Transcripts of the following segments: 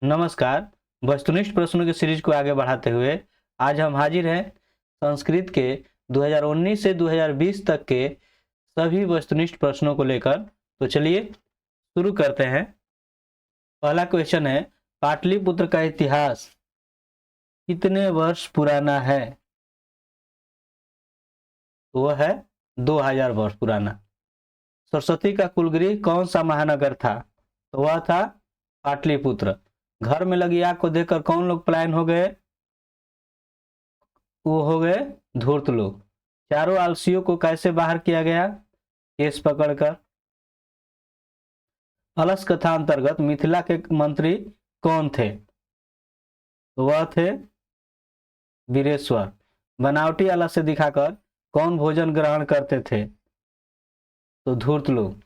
नमस्कार। वस्तुनिष्ठ प्रश्नों की सीरीज को आगे बढ़ाते हुए आज हम हाजिर हैं संस्कृत के 2019 से 2020 तक के सभी वस्तुनिष्ठ प्रश्नों को लेकर। तो चलिए शुरू करते हैं। पहला क्वेश्चन है, पाटलिपुत्र का इतिहास कितने वर्ष पुराना है? तो वह है 2000 वर्ष पुराना। सरस्वती का कुलगृह कौन सा महानगर था? तो वह था पाटलिपुत्र। घर में लगी आग को देखकर कौन लोग पलायन हो गए? वो हो गए धूर्त लोग। चारों आलसियों को कैसे बाहर किया गया? केस पकड़कर। अलस कथा अंतर्गत मिथिला के मंत्री कौन थे? तो वह थे वीरेश्वर। बनावटी अलस से दिखाकर कौन भोजन ग्रहण करते थे? तो धूर्त लोग।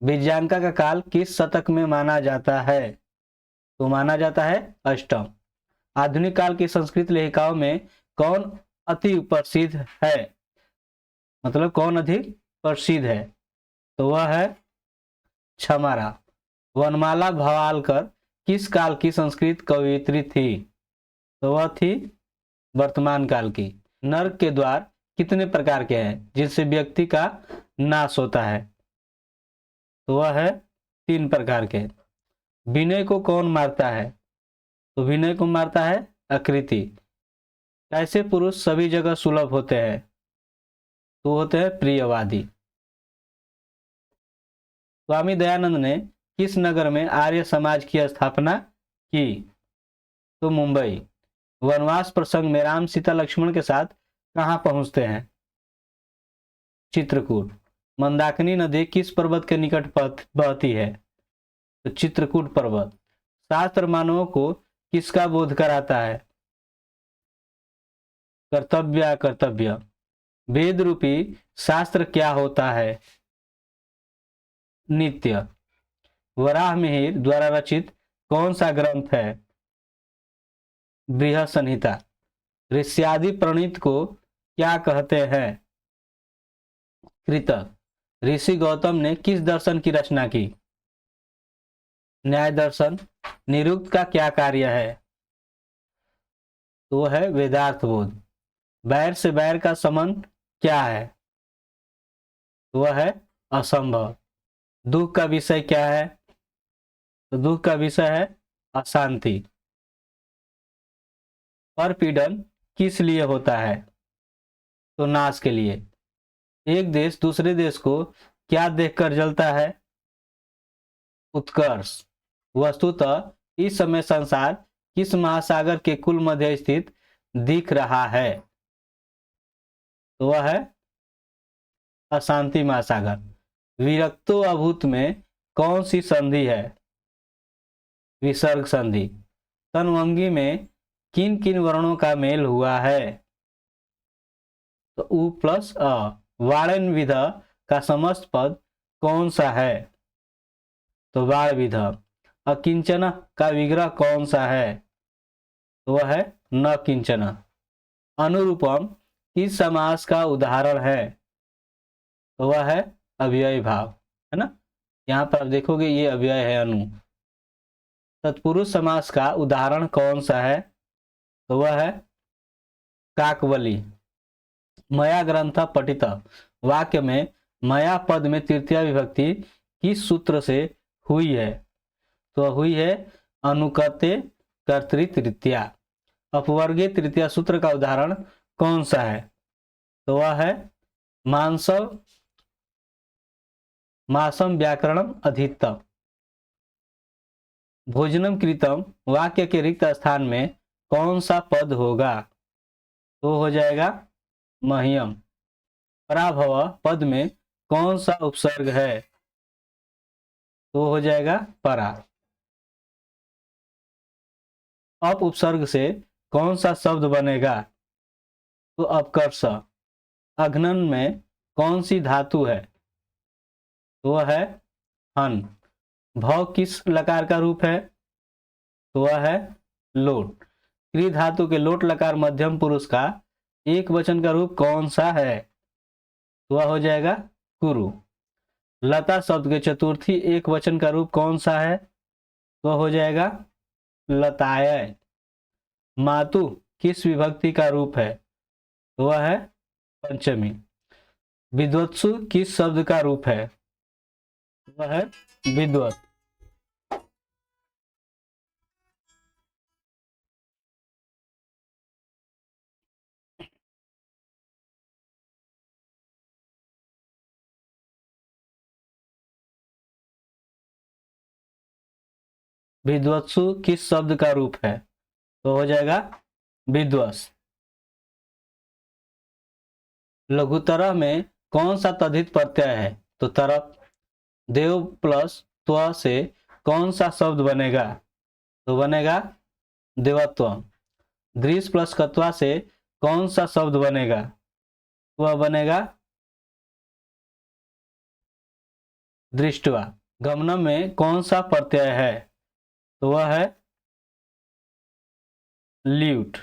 विज्ञानका का काल किस शतक में माना जाता है? तो माना जाता है अष्टम। आधुनिक काल की संस्कृत लेखिकाओं में कौन अति प्रसिद्ध है? मतलब कौन अधिक प्रसिद्ध है? तो वह है क्षमारा। वनमाला भवालकर किस काल की संस्कृत कवयित्री थी? तो वह थी वर्तमान काल की। नर्क के द्वार कितने प्रकार के हैं जिनसे व्यक्ति का नाश होता है? तो वह है 3 प्रकार के। विनय को कौन मारता है? तो विनय को मारता है आकृति। ऐसे पुरुष सभी जगह सुलभ होते हैं? तो होते हैं प्रियवादी। स्वामी दयानंद ने किस नगर में आर्य समाज की स्थापना की? तो मुंबई। वनवास प्रसंग में राम सीता लक्ष्मण के साथ कहां पहुंचते हैं? चित्रकूट। मंदाकिनी नदी किस पर्वत के निकट बहती है? तो चित्रकूट पर्वत। शास्त्र मानवों को किसका बोध कराता है? कर्तव्य कर्तव्य। वेद रूपी शास्त्र क्या होता है? नित्य। वराह मिहिर द्वारा रचित कौन सा ग्रंथ है? बृहत् संहिता। ऋष्यादि प्रणीत को क्या कहते हैं? कृतक। ऋषि गौतम ने किस दर्शन की रचना की? न्याय दर्शन। निरुक्त का क्या कार्य है? तो है वेदार्थ बोध। बैर से बैर का संबंध क्या है? वह है असंभव। दुख का विषय क्या है? तो दुख का विषय है अशांति। परपीड़न किस लिए होता है? तो नाश के लिए। एक देश दूसरे देश को क्या देखकर जलता है? उत्कर्ष। वस्तुतः इस समय संसार किस महासागर के कुल मध्य स्थित दिख रहा है? तो वह है अशांति महासागर। विरक्तो अभूत में कौन सी संधि है? विसर्ग संधि। तन्वंगी में किन किन वर्णों का मेल हुआ है? तो उ प्लस अ। वाणन विध का समस्त पद कौन सा है? तो वाण विध। अकिंचन का विग्रह कौन सा है? तो वह है न किंचन। अनुरूपम किस समास का उदाहरण है? तो वह है अव्यय भाव, है ना। यहाँ पर आप देखोगे ये अव्यय है अनु। तत्पुरुष समास का उदाहरण कौन सा है? तो वह है काकवली। मया ग्रंथ पठित वाक्य में मया पद में तृतीया विभक्ति किस सूत्र से हुई है? तो हुई है अनुकते कर्तृ तृतीया। अपवर्गीय तृतीया सूत्र का उदाहरण कौन सा है? तो वह है मासम व्याकरणम अधितम। भोजनम कृतम वाक्य के रिक्त स्थान में कौन सा पद होगा? तो हो जाएगा मह्यम। पराभव पद में कौन सा उपसर्ग है? तो हो जाएगा परा। अप उपसर्ग से कौन सा शब्द बनेगा? तो अपकर्ष। अघ्नन में कौन सी धातु है? तो वह है हन। भव किस लकार का रूप है? तो वह है लोट। क्री धातु के लोट लकार मध्यम पुरुष का एक वचन का रूप कौन सा है? तो वह हो जाएगा कुरु। लता शब्द के चतुर्थी एक वचन का रूप कौन सा है? तो हो जाएगा लताय। मातु किस विभक्ति का रूप है? वह है पंचमी। विद्वत्सु किस शब्द का रूप है? वह है विद्वत। विद्वत्सु किस शब्द का रूप है? तो हो जाएगा विद्वस। लघुतरह में कौन सा तद्धित प्रत्यय है? तो तरफ। देव प्लस त्व से कौन सा शब्द बनेगा? तो बनेगा देवत्व। दृश प्लस कत्वा से कौन सा शब्द बनेगा? वह बनेगा दृष्टवा। गमनम में कौन सा प्रत्यय है? तो वह है ल्यूट।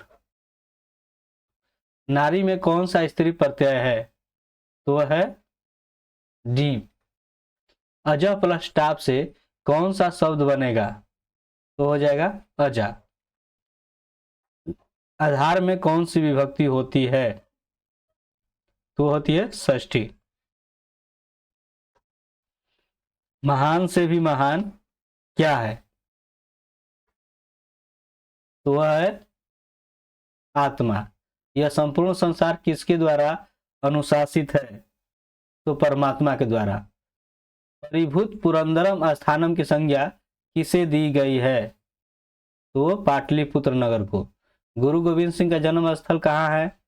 नारी में कौन सा स्त्री प्रत्यय है? तो वह है डीप। अजह प्लस टाप से कौन सा शब्द बनेगा? तो हो जाएगा अजा। आधार में कौन सी विभक्ति होती है? तो होती है षष्ठी। महान से भी महान क्या है? तो वह है आत्मा। यह संपूर्ण संसार किसके द्वारा अनुशासित है? तो परमात्मा के द्वारा। परिभूत पुरंदरम स्थानम की संज्ञा किसे दी गई है? तो पाटलिपुत्र नगर को। गुरु गोविंद सिंह का जन्म स्थल कहाँ है?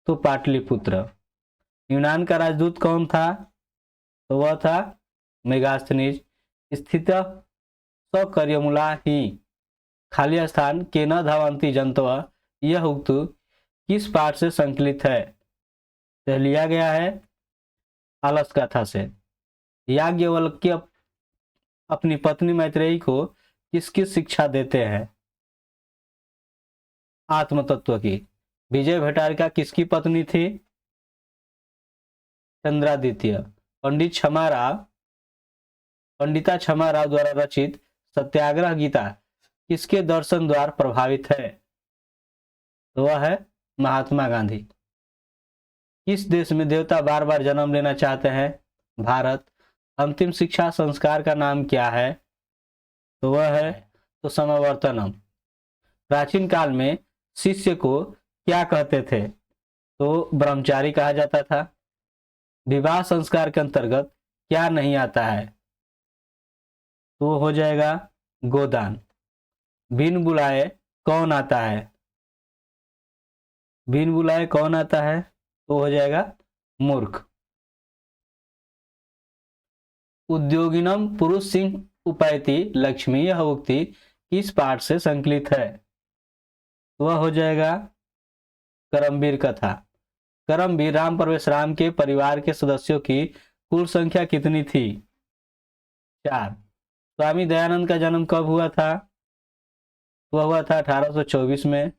तो पाटलिपुत्र। यूनान का राजदूत कौन था? तो वह था मेगास्थनीज। स्थित सक्रियमुला ही खाली स्थान के न धावंती जंतव। यह उक्त किस पाठ से संकलित है? तो लिया गया है आलस कथा से। याज्ञवल्क्य अपनी पत्नी मैत्रेयी को किसकी शिक्षा देते हैं? आत्म तत्व की। विजय भट्टारिका किसकी पत्नी थी? चंद्रादित्य। पंडिता क्षमा राव द्वारा रचित सत्याग्रह गीता किसके दर्शन द्वारा प्रभावित है? तो वह है महात्मा गांधी। किस देश में देवता बार बार जन्म लेना चाहते हैं? भारत। अंतिम शिक्षा संस्कार का नाम क्या है? तो वह है तो समावर्तनम। प्राचीन काल में शिष्य को क्या कहते थे? तो ब्रह्मचारी कहा जाता था। विवाह संस्कार के अंतर्गत क्या नहीं आता है? तो हो जाएगा गोदान। बिन बुलाए कौन आता है? बिन बुलाए कौन आता है? तो हो जाएगा मूर्ख। उद्योगिनम पुरुष सिंह उपैति लक्ष्मी। यह उक्ति किस पाठ से संकलित है? वह हो जाएगा करमवीर कथा। करमवीर राम प्रवेश राम के परिवार के सदस्यों की कुल संख्या कितनी थी? 4। स्वामी दयानंद का जन्म कब हुआ था? वह हुआ था 1824 में।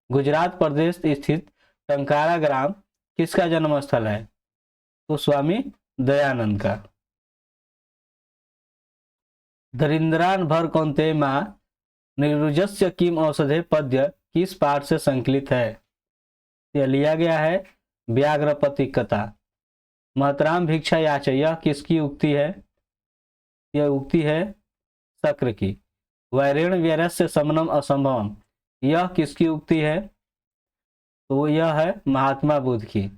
गुजरात प्रदेश स्थित टंकारा ग्राम किसका जन्म स्थल है? तो स्वामी दयानंद का। दरिद्रान भर कौन्ते मां निर्जुजस्य किम औषधे पद्य किस पाठ से संकलित है? यह लिया गया है व्याघ्रपति कथा। महतराम भिक्षा याच। यह किसकी उक्ति है? यह उक्ति है शक्र की। वैरेण व्यरस्य समनम असंभवम। यह किसकी उक्ति है? तो यह है महात्मा बुद्ध की।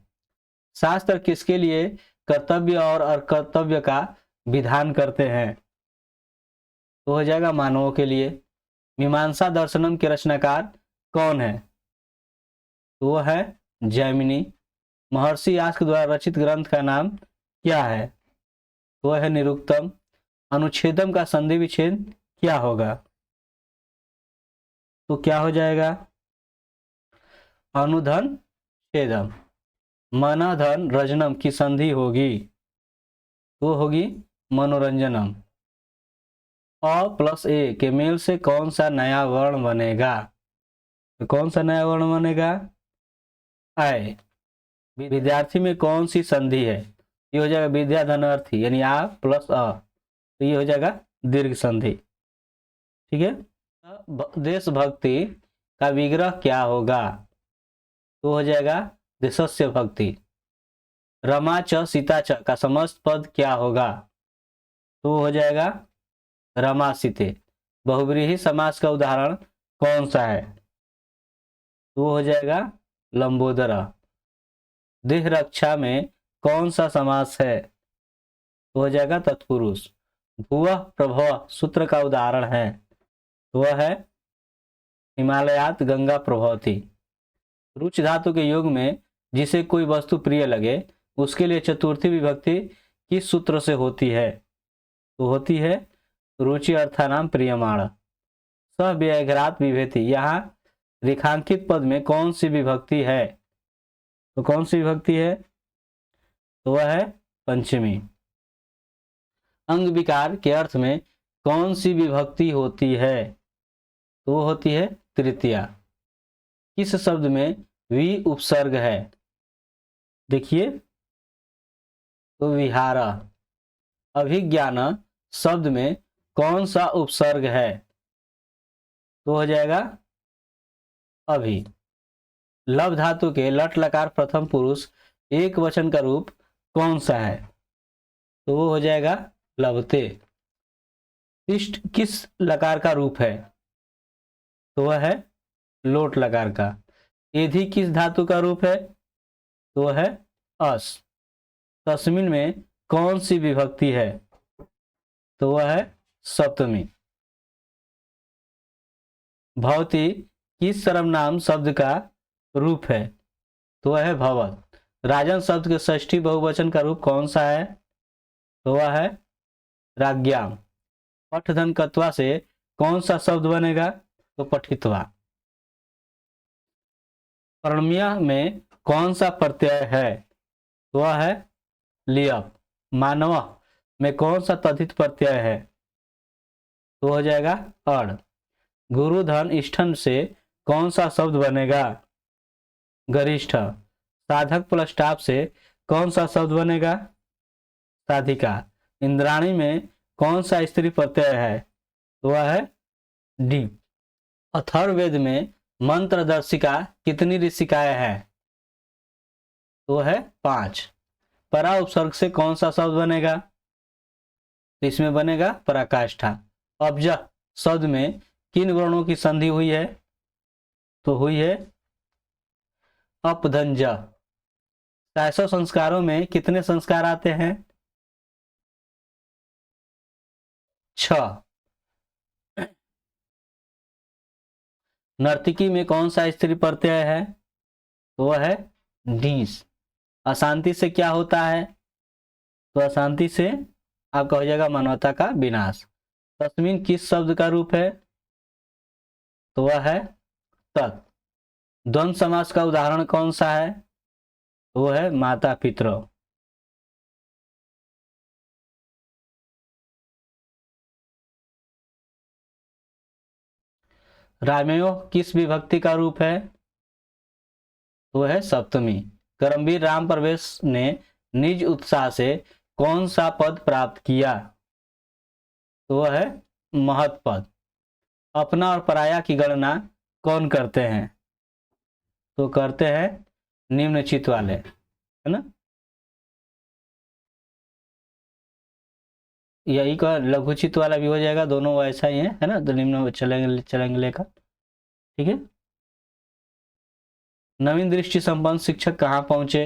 शास्त्र किसके लिए कर्तव्य और अकर्तव्य का विधान करते हैं? तो हो जाएगा मानवों के लिए। मीमांसा दर्शनम के रचनाकार कौन है? तो वह है जैमिनी। महर्षि यास्क द्वारा रचित ग्रंथ का नाम क्या है? तो वह है निरुक्तम। अनुच्छेदम का संधि विच्छेद क्या होगा? तो क्या हो जाएगा? अनुधन छेदम। मनधन रजनम की संधि होगी तो होगी मनोरंजनम। अ प्लस ए के मेल से कौन सा नया वर्ण बनेगा? तो कौन सा नया वर्ण बनेगा? आय। विद्यार्थी में कौन सी संधि है? ये हो जाएगा विद्याधनार्थी यानी आ प्लस अ। तो ये हो जाएगा दीर्घ संधि। ठीक है। देशभक्ति का विग्रह क्या होगा? तो हो जाएगा देशस्य भक्ति। रमा च सीता च का समस्त पद क्या होगा? तो हो जाएगा रमा सीते। बहुव्रीहि समास का उदाहरण कौन सा है? तो हो जाएगा लंबोदर। देह रक्षा में कौन सा समास है? तो हो जाएगा तत्पुरुष। भुवः प्रभव सूत्र का उदाहरण है, तो वह है हिमालयात गंगा प्रभवती। रुच धातु के योग में जिसे कोई वस्तु प्रिय लगे उसके लिए चतुर्थी विभक्ति किस सूत्र से होती है? तो होती है रुचि अर्थानाम प्रियमाण। सह व्याघ्रात विभेति, यहाँ रेखांकित पद में कौन सी विभक्ति है? तो कौन सी विभक्ति है? तो वह है पंचमी। अंग विकार के अर्थ में कौन सी विभक्ति होती है? तो होती है तृतीया। किस शब्द में वी उपसर्ग है? देखिए, तो विहार। अभिज्ञान शब्द में कौन सा उपसर्ग है? तो हो जाएगा अभी। लव धातु के लट लकार प्रथम पुरुष एक वचन का रूप कौन सा है? तो वो हो जाएगा लवते। तिष्ठ किस लकार का रूप है? तो वह है लोट लकार का। एधि किस धातु का रूप है? तो वह है अस। तस्मिन में कौन सी विभक्ति है? तो वह है सप्तमी। भवती किस सर्वनाम शब्द का रूप है? तो वह है भवत। राजन शब्द के षष्ठी बहुवचन का रूप कौन सा है? तो वह है राज्ञाम। पठधन कत्वा से कौन सा शब्द बनेगा? तो पठित्वा। कर्मण्य में कौन सा प्रत्यय है? तो वह है लियप। मानव में कौन सा तद्धित प्रत्यय है? तो हो जाएगा अड़। गुरु धन इष्ठन से कौन सा शब्द बनेगा? गरिष्ठ। साधक प्लस टाप से कौन सा शब्द बनेगा? साधिका। इंद्राणी में कौन सा स्त्री प्रत्यय है? तो वह है डी। अथर्ववेद में मंत्रदर्शिका कितनी ऋषिकाएं हैं? तो है 5। परा उपसर्ग से कौन सा शब्द बनेगा? तो इसमें बनेगा पराकाष्ठा। अब्ज शब्द में किन वर्णों की संधि हुई है? तो हुई है अपधंज। 600 संस्कारों में कितने संस्कार आते हैं? 6। नर्तकी में कौन सा स्त्री प्रत्यय है? तो वह है ढीस। अशांति से क्या होता है? तो अशांति से आपका हो जाएगा मानवता का विनाश। तस्मिन किस शब्द का रूप है? तो वह है तत्। द्वंद्व समास का उदाहरण कौन सा है? तो वह है माता पितृ। रामयो किस विभक्ति का रूप है? तो वह है सप्तमी। करमवीर राम प्रवेश ने निज उत्साह से कौन सा पद प्राप्त किया? तो वह है महत् पद। अपना और पराया की गणना कौन करते हैं? तो करते हैं निम्नचित वाले, है ना। यही का लघुचित वाला भी हो जाएगा, दोनों वैसा ही है ना। तो निम्न चलेंगे चलेंगे लेकर, ठीक है। नवीन दृष्टि संपन्न शिक्षक कहाँ पहुंचे?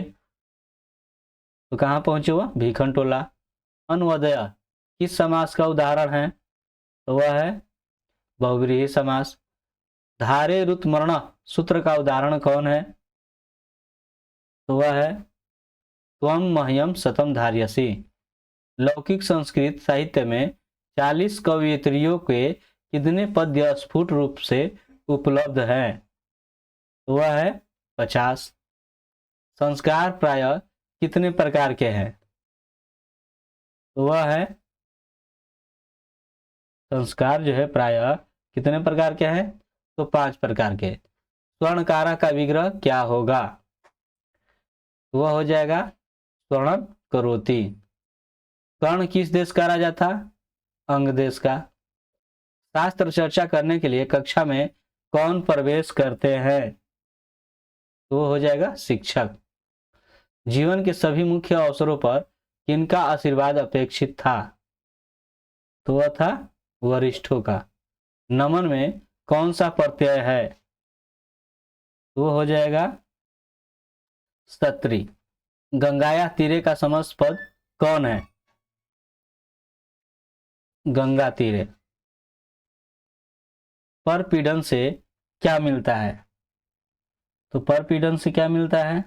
तो कहाँ पहुंचे वह? भीखनटोला। अनुवदय किस समास का उदाहरण है? तो वह है बहुव्रीहि समास। धारे रुत मरण सूत्र का उदाहरण कौन है? तो वह है त्वं मह्यम शतम धार्यसि। लौकिक संस्कृत साहित्य में 40 कवयित्रियों के कितने पद्य स्फुट रूप से उपलब्ध हैं? तो वह है 50। संस्कार प्राय कितने प्रकार के हैं? तो वह है संस्कार जो है प्राय कितने प्रकार के हैं? तो 5 प्रकार के। स्वर्णकार का विग्रह क्या होगा? वह हो जाएगा स्वर्ण करोति। कर्ण किस देश का राजा था? अंग देश का। शास्त्र चर्चा करने के लिए कक्षा में कौन प्रवेश करते हैं? तो वो हो जाएगा शिक्षक। जीवन के सभी मुख्य अवसरों पर किनका आशीर्वाद अपेक्षित था? तो वह था वरिष्ठों का। नमन में कौन सा प्रत्यय है? तो वो हो जाएगा सत्री। गंगाया तीरे का समस्त पद कौन है? गंगा तीरे। परपीड़न से क्या मिलता है? तो परपीड़न से क्या मिलता है?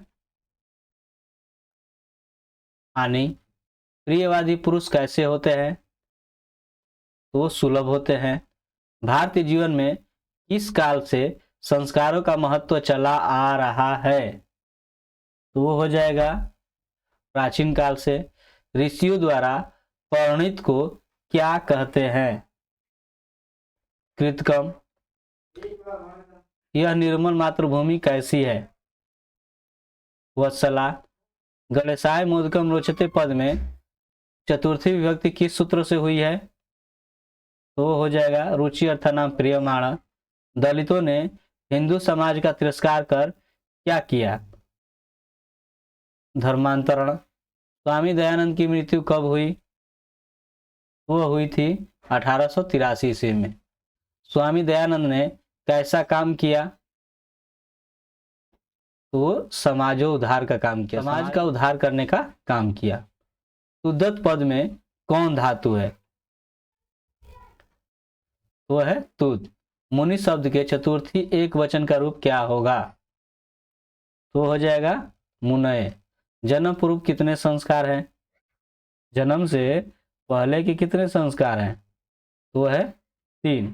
हानि। प्रियवादी पुरुष कैसे होते हैं? तो वो सुलभ होते हैं। भारतीय जीवन में किस काल से संस्कारों का महत्व चला आ रहा है? तो वो हो जाएगा प्राचीन काल से। ऋषियों द्वारा परिणीत को क्या कहते हैं? कृतकम। यह निर्मल मातृभूमि कैसी है? वत्सला। गणेशाय मोदकम रोचते पद में चतुर्थी विभक्ति किस सूत्र से हुई है? तो वो हो जाएगा रुचि अर्थानाम प्रियमाण। दलितों ने हिंदू समाज का तिरस्कार कर क्या किया? धर्मांतरण। स्वामी दयानंद की मृत्यु कब हुई? वो हुई थी 1883 ईस्वी में। स्वामी दयानंद ने कैसा काम किया? तो वो समाजो उद्धार का काम किया, समाज का उद्धार करने का काम किया। तुदत पद में कौन धातु है? वो है तुद। मुनि शब्द के चतुर्थी एक वचन का रूप क्या होगा? तो हो जाएगा मुनय। जन्म पूर्व कितने संस्कार हैं? जन्म से पहले के कितने संस्कार हैं? तो है 3।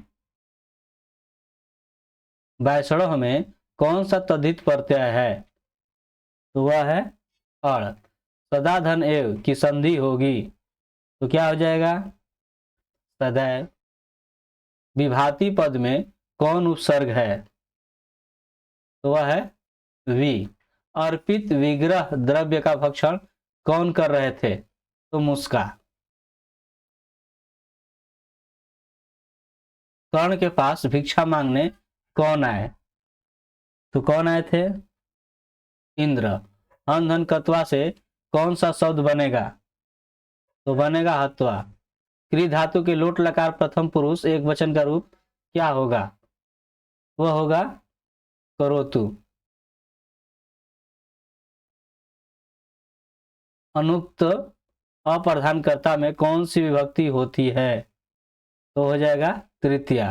वैष्णव में कौन सा तद्धित प्रत्यय है? तो वह है अड़। सदा धन एव की संधि होगी तो क्या हो जाएगा? सदैव। विभाति पद में कौन उपसर्ग है? तो वह है वि। अर्पित विग्रह द्रव्य का भक्षण कौन कर रहे थे? तो मुस्का। कर्ण के पास भिक्षा मांगने कौन आए? तो कौन आए थे? इंद्र। हन धन कत्वा से कौन सा शब्द बनेगा? तो बनेगा हत्वा। क्री धातु के लोट लकार प्रथम पुरुष एक वचन का रूप क्या होगा? वह होगा करोतु। अनुक्त अप्रधानकर्ता में कौन सी विभक्ति होती है? तो हो जाएगा तृतीया।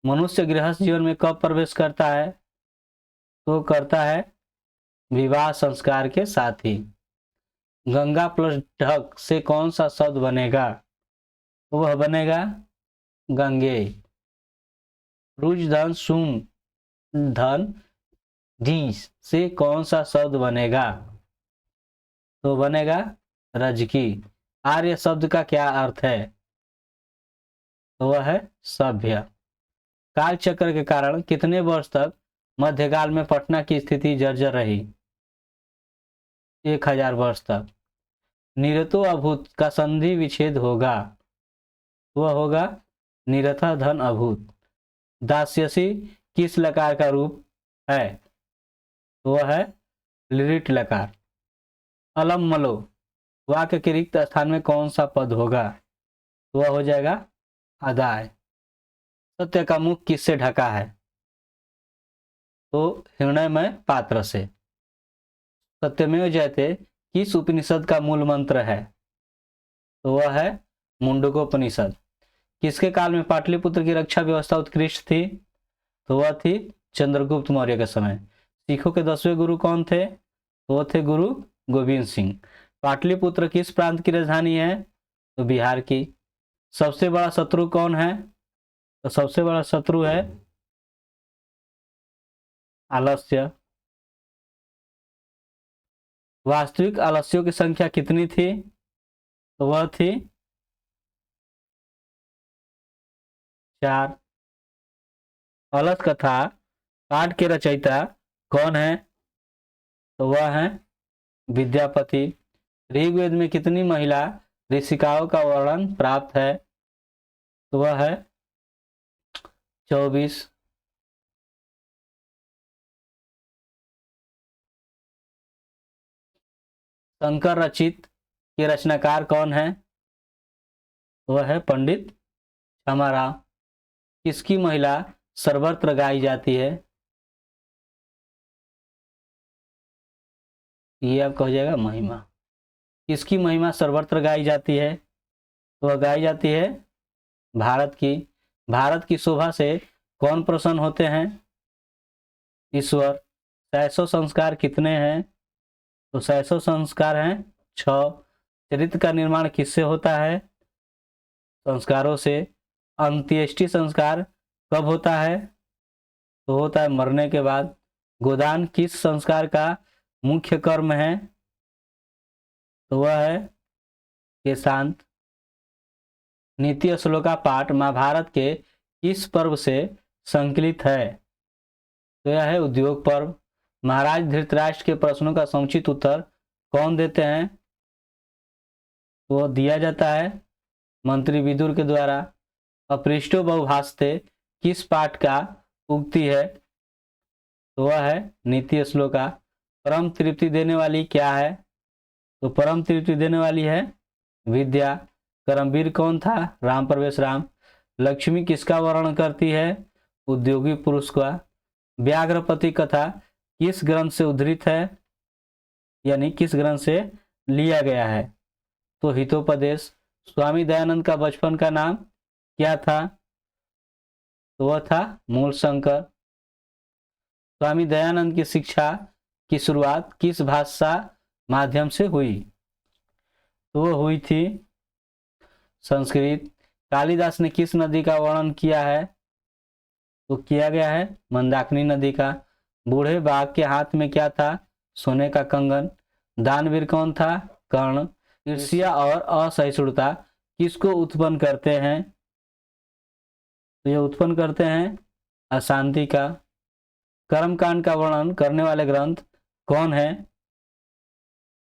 मनुष्य गृहस्थ जीवन में कब प्रवेश करता है? तो करता है विवाह संस्कार के साथ ही। गंगा प्लस ढक से कौन सा शब्द बनेगा? वह बनेगा गंगे। रुज धन सुम धन धी से कौन सा शब्द बनेगा? तो बनेगा रजकी। आर्य शब्द का क्या अर्थ है? तो वह है सभ्य। काल चक्र के कारण कितने वर्ष तक मध्यकाल में पटना की स्थिति जर्जर रही? 1000 वर्ष तक। निरतो अभूत का संधि विच्छेद होगा। वह होगा निरथा धन अभूत। दास्यसी किस लकार का रूप है? वह है लिरिट लकार। अलम मलो वाक्य के रिक्त स्थान में कौन सा पद होगा? वह हो जाएगा अदाय। सत्य का मुख किससे ढका है? तो हृदयमय पात्र से। सत्यमेव जयते किस उपनिषद का मूल मंत्र है? तो वह है मुंडकोपनिषद। किसके काल में पाटलिपुत्र की रक्षा व्यवस्था उत्कृष्ट थी? तो वह थी चंद्रगुप्त मौर्य के समय। सिखों के 10वें गुरु कौन थे? तो वो थे गुरु गोविंद सिंह। पाटलिपुत्र किस प्रांत की राजधानी है? तो बिहार की। सबसे बड़ा शत्रु कौन है? तो सबसे बड़ा शत्रु है आलस्य। वास्तविक आलस्यों की संख्या कितनी थी? तो वह थी 4। अलस कथा पाठ के रचयिता कौन है? तो वह है विद्यापति। ऋग्वेद में कितनी महिला ऋषिकाओं का वर्णन प्राप्त है? तो वह है 24। शंकर रचित के रचनाकार कौन है? वह है पंडित क्षमाराव। किसकी महिला सर्वत्र गाई जाती है? ये आपका हो जाएगा महिमा। किसकी महिमा सर्वत्र गाई जाती है? वह गाई जाती है भारत की। भारत की शोभा से कौन प्रसन्न होते हैं? ईश्वर। 600 संस्कार कितने हैं? तो 600 संस्कार हैं 6। चरित्र का निर्माण किससे होता है? संस्कारों से। अंत्येष्टि संस्कार कब होता है? तो होता है मरने के बाद। गोदान किस संस्कार का मुख्य कर्म है? तो वह है केशांत। नीति श्लोका पाठ महाभारत के किस पर्व से संकलित है? तो यह है उद्योग पर्व। महाराज धृतराष्ट्र के प्रश्नों का समुचित उत्तर कौन देते हैं? वो दिया जाता है मंत्री विदुर के द्वारा। अपृष्टो बहुभाषते किस पाठ का उक्ति है? तो वह है नीति श्लोका। परम तृप्ति देने वाली क्या है? तो परम तृप्ति देने वाली है विद्या। कर्मवीर कौन था? राम प्रवेश राम। लक्ष्मी किसका वर्णन करती है? उद्योगी पुरुष का। व्याघ्रपति कथा किस ग्रंथ से उद्धृत है, यानी किस ग्रंथ से लिया गया है? तो हितोपदेश। स्वामी दयानंद का बचपन का नाम क्या था? तो वह था मूल शंकर। स्वामी दयानंद की शिक्षा की शुरुआत किस भाषा माध्यम से हुई? तो वह हुई थी संस्कृत। कालिदास ने किस नदी का वर्णन किया है? तो किया गया है मंदाकिनी नदी का। बूढ़े बाघ के हाथ में क्या था? सोने का कंगन। दानवीर कौन था? कर्ण। ईर्ष्या और असहिष्णुता किसको उत्पन्न करते हैं? तो ये उत्पन्न करते हैं अशांति का। कर्मकांड का वर्णन करने वाले ग्रंथ कौन है?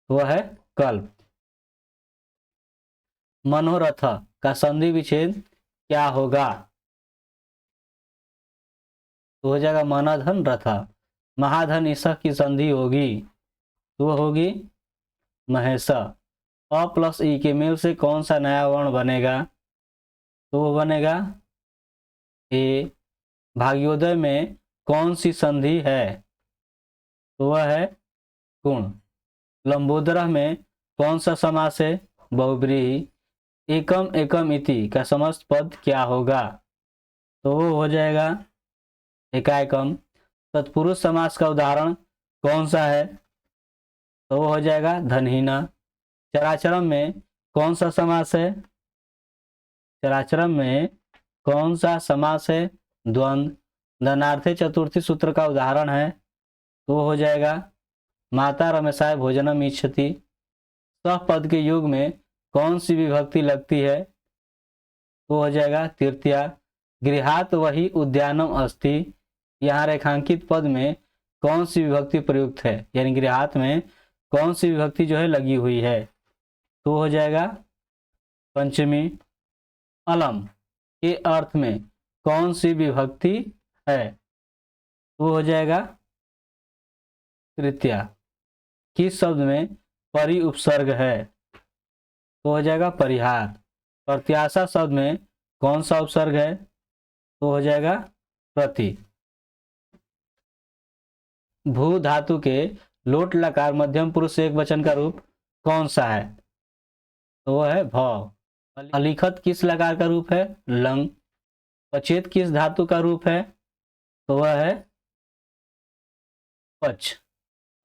वह है कल्प। मनोरथ का संधि विच्छेद क्या होगा? तो हो जाएगा मनधन रथ। महाधन ईसा की संधि होगी तो वो होगी महेश। अ प्लस ई के मेल से कौन सा नया वर्ण बनेगा? तो वो बनेगा ए। भाग्योदय में कौन सी संधि है? तो वह है गुण। लंबोदर में कौन सा समास है? बहुब्रीहि। एकम एकम इति का समस्त पद क्या होगा? तो वो हो जाएगा एकाएकम। तत्पुरुष समास का उदाहरण कौन सा है? तो वो हो जाएगा धनहीना। चराचरम में कौन सा समास है? चराचरम में कौन सा समास है? द्वंद्व। धनार्थे चतुर्थी सूत्र का उदाहरण है तो हो जाएगा माता रमेशाय भोजनम इच्छति। सह पद के युग में कौन सी विभक्ति लगती है? तो हो जाएगा तृतीया। गृहात वही उद्यानम अस्ति। यहाँ रेखांकित पद में कौन सी विभक्ति प्रयुक्त है, यानी गृहात में कौन सी विभक्ति जो है लगी हुई है? तो हो जाएगा पंचमी। अलम के अर्थ में कौन सी विभक्ति है? तो हो जाएगा तृतीया। किस शब्द में परि उपसर्ग है? तो हो जाएगा परिहार। प्रत्याशा शब्द में कौन सा उपसर्ग है? तो हो जाएगा प्रति। भू धातु के लोट लकार मध्यम पुरुष एक वचन का रूप कौन सा है? तो वह है भव। अलिखत किस लकार का रूप है? लंग। पचेत किस धातु का रूप है? तो वह है पच।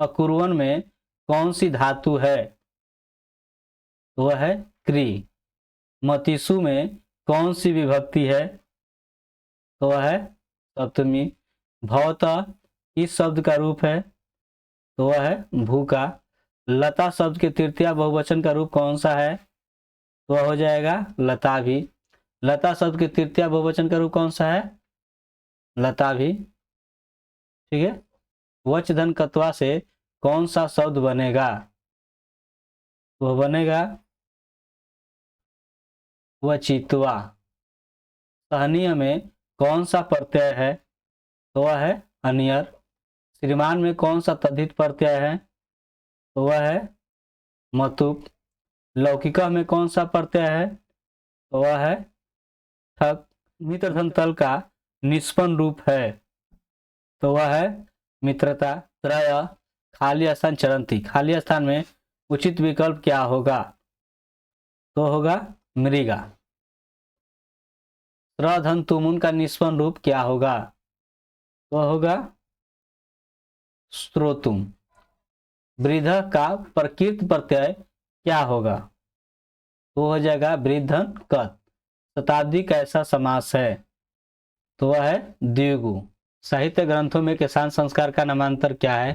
अकुर्वन में कौन सी धातु है? तो वह है क्री। मतिसु में कौन सी विभक्ति है? तो वह है सप्तमी। भवतः किस शब्द का रूप है? तो वह है भू का। लता शब्द के तृतीया बहुवचन का रूप कौन सा है? तो वह हो जाएगा लता भी। लता शब्द के तृतीया बहुवचन का रूप कौन सा है? लता भी। ठीक है। वच धन कत्वा से कौन सा शब्द बनेगा? वह बनेगा वचित्वा। सहनीय में कौन सा प्रत्यय है? तो वह है अनियर। श्रीमान में कौन सा तद्धित प्रत्यय है? तो वह है मतुप। लौकिका में कौन सा प्रत्यय है? तो वह है ठक। मित्रधन तल का निष्पन्न रूप है, तो वह है मित्रता। त्रय खाली स्थान चरंती, खाली स्थान में उचित विकल्प क्या होगा? तो होगा मृगा। त्रधन तुमुन का निष्पन्न रूप क्या होगा? तो होगा स्त्रोतुम। वृद्ध का प्रकृत प्रत्यय क्या होगा? तो हो जाएगा वृद्धन कत। शताब्दी कैसा समास है? तो वह है द्विगु। साहित्य ग्रंथों में किसान संस्कार का नामांतर क्या है?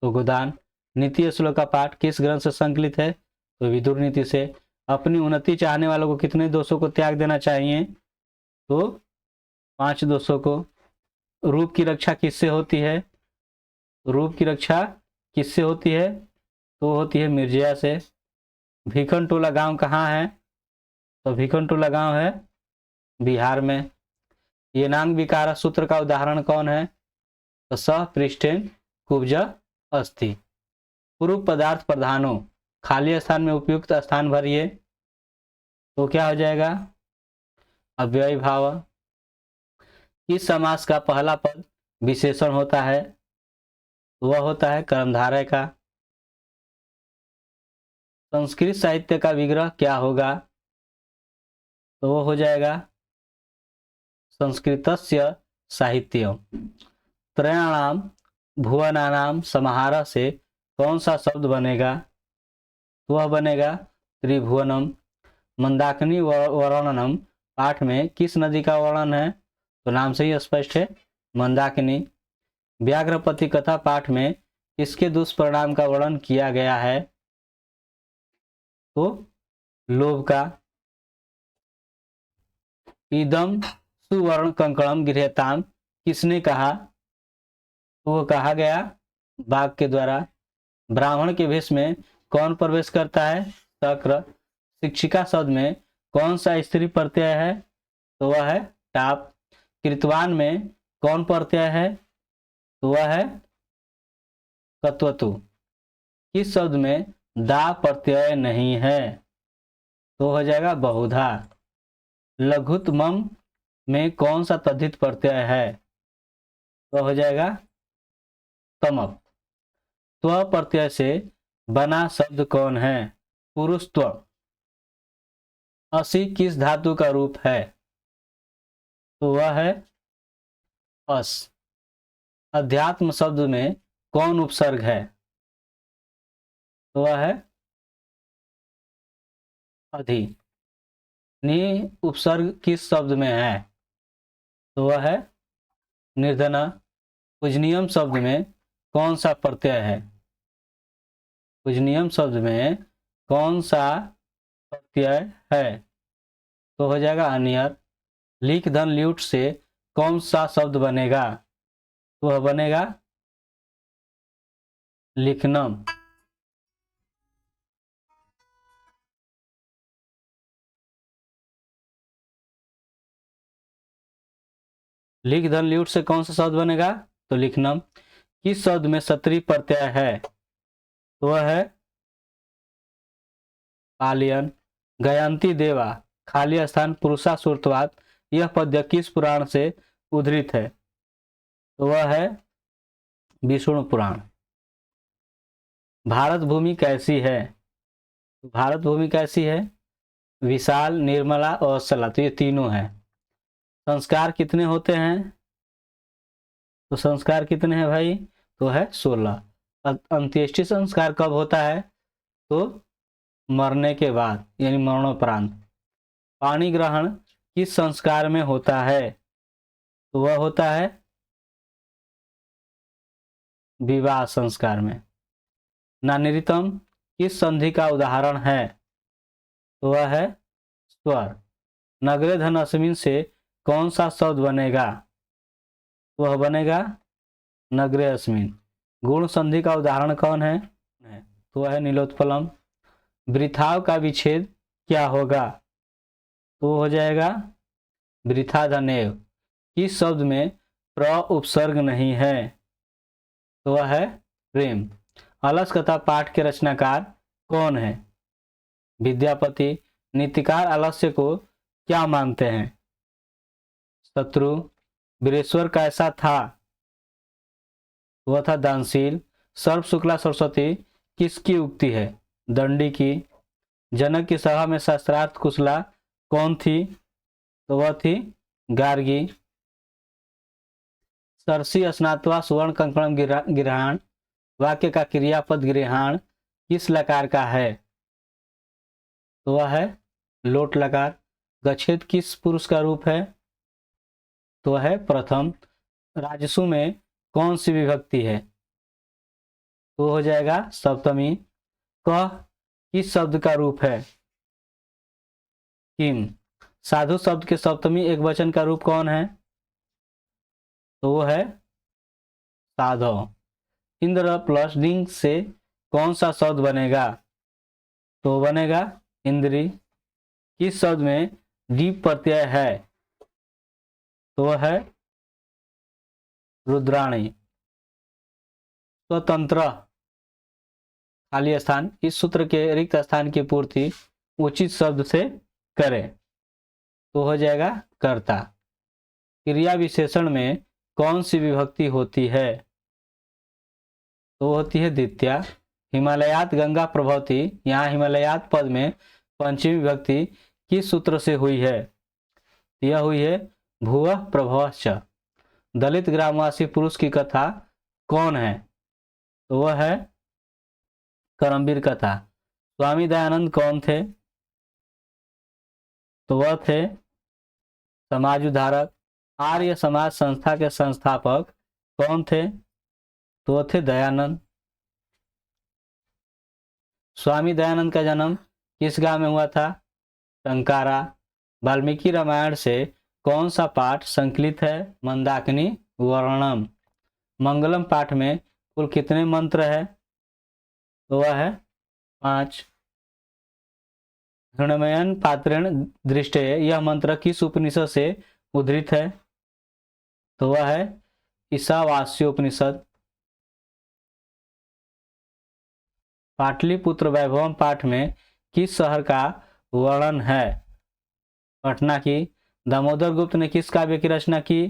तो गोदान। नीति श्लोक का पाठ किस ग्रंथ से संकलित है? तो विदुर नीति से। अपनी उन्नति चाहने वालों को कितने दोषों को त्याग देना चाहिए? तो 5 दोषों को। रूप की रक्षा किससे होती है? रूप की रक्षा किससे होती है? तो होती है मिर्जिया से। भिखन टोला गांव कहाँ है? तो भिखन टोला गांव है बिहार में। येनांग विकारा सूत्र का उदाहरण कौन है? तो सह पृष्ठेन कुब्ज अस्थि। पूर्व पदार्थ प्रधानो, खाली स्थान में उपयुक्त स्थान भरिए, तो क्या हो जाएगा? अव्ययी भाव। किस समास का पहला पद विशेषण होता है? वह होता है कर्मधारय का। संस्कृत साहित्य का विग्रह क्या होगा? तो वो हो जाएगा संस्कृतस्य साहित्यम। त्रयाणाम भुवनानाम समाहार से कौन सा शब्द बनेगा? वह बनेगा त्रिभुवनम। मंदाकिनी वर्णनम पाठ में किस नदी का वर्णन है? तो नाम से ही स्पष्ट है, मंदाकिनी। व्याघ्रपति कथा पाठ में किसके दुष्परिणाम का वर्णन किया गया है? तो लोभ का। इदम सुवर्ण कंकणम गृह्यताम किसने कहा? वो कहा गया बाघ के द्वारा। ब्राह्मण के भेष में कौन प्रवेश करता है? शक्र। शिक्षिका शब्द में कौन सा स्त्री प्रत्यय है? तो वह है टाप। कृतवान में कौन प्रत्यय है? तो वह है कत्वतु। किस शब्द में दा प्रत्यय नहीं है? तो हो जाएगा बहुधा। लघुत्तमम में कौन सा तद्धित प्रत्यय है? तो हो जाएगा तमक। त्व प्रत्यय से बना शब्द कौन है? पुरुष त्व। असी किस धातु का रूप है? तो वह है अस। अध्यात्म शब्द में कौन उपसर्ग है? तो वह है अधि। नि उपसर्ग किस शब्द में है? तो वह है निर्धना। पूजनीयम शब्द में कौन सा प्रत्यय है? पूजनीयम शब्द में कौन सा प्रत्यय है? तो हो जाएगा अनियर। लिख धन ल्यूट से कौन सा शब्द बनेगा? तो वह बनेगा लिखनम। लिख धन ल्यूट से कौन सा शब्द बनेगा? तो लिखनम। किस शब्द में सत्री प्रत्यय है? तो वह है पालियन। गयंती देवा खाली स्थान पुरुषा सुरतवाद, यह पद्य किस पुराण से उद्धृत है? तो वह है विष्णु पुराण। भारत भूमि कैसी है? भारत भूमि कैसी है? विशाल, निर्मला और सला, तो ये तीनों है। संस्कार कितने होते हैं? तो संस्कार कितने हैं भाई? तो है 16। अंत्येष्टि संस्कार कब होता है? तो मरने के बाद, यानी मरणोपरांत। पाणी ग्रहण किस संस्कार में होता है? तो वह होता है विवाह संस्कार में। नानिरितम किस संधि का उदाहरण है? तो वह है स्वर। नगरे धन अस्मिन से कौन सा शब्द बनेगा? वह बनेगा नगरे अस्मिन। गुण संधि का उदाहरण कौन है? तो वह है नीलोत्पलम। वृथाव का विच्छेद क्या होगा? तो हो जाएगा वृथा धनेव। किस शब्द में प्र उपसर्ग नहीं है? तो वह है प्रेम। अलस कथा पाठ के रचनाकार कौन है? विद्यापति। नीतिकार आलस्य को क्या मानते हैं? शत्रु। वीरेश्वर कैसा था? वह था दानशील। सर्व शुक्ला सरस्वती किसकी उक्ति है? दंडी की। जनक की सभा में शास्त्रार्थ कुशला कौन थी? तो वह थी गार्गी। सरसी स्नात्वा सुवर्ण कंकणम गिरहाण वाक्य का क्रियापद गृहाण किस लकार का है? तो वह है लोट लकार। गच्छेद किस पुरुष का रूप है? तो वह है प्रथम। राजसु में कौन सी विभक्ति है? तो हो जाएगा सप्तमी। कह किस शब्द का रूप है? किम। साधु शब्द के सप्तमी एक वचन का रूप कौन है? तो वो है साधव। इंद्र प्लस डिंग से कौन सा शब्द बनेगा? तो बनेगा इंद्री। किस शब्द में दीप प्रत्यय है? तो वह है रुद्राणी। स्वतंत्र खाली स्थान, इस सूत्र के रिक्त स्थान की पूर्ति उचित शब्द से करें। तो हो जाएगा कर्ता। क्रिया विशेषण में कौन सी विभक्ति होती है? तो होती है द्वितीया। हिमालयात गंगा प्रभवती, यहाँ हिमालयात पद में पंचमी विभक्ति किस सूत्र से हुई है? यह हुई है भुवः प्रभवश्च। दलित ग्रामवासी पुरुष की कथा कौन है? तो वह है करमवीर कथा। स्वामी दयानंद कौन थे? तो वह थे समाज उद्धारक। आर्य समाज संस्था के संस्थापक कौन थे? तो वह थे दयानंद। स्वामी दयानंद का जन्म किस गांव में हुआ था? टंकारा। वाल्मीकि रामायण से कौन सा पाठ संकलित है? मंदाकिनी वर्णम। मंगलम पाठ में कुल कितने मंत्र है? तो वह है 5। हृणमयन पात्रेण दृष्टे, यह मंत्र किस उपनिषद से उद्धृत है? तो वह है ईशावास्योपनिषद। पाटलिपुत्र वैभवम पाठ में किस शहर का वर्णन है? पटना की। दामोदर गुप्त ने किस काव्य की रचना की?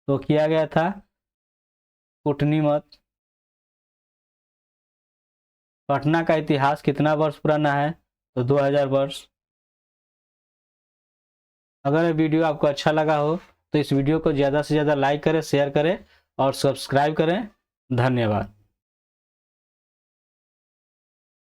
तो किया गया था कुटनीमत। पटना का इतिहास कितना वर्ष पुराना है? तो 2000 वर्ष। अगर ये वीडियो आपको अच्छा लगा हो तो इस वीडियो को ज़्यादा से ज़्यादा लाइक करें, शेयर करें और सब्सक्राइब करें। धन्यवाद।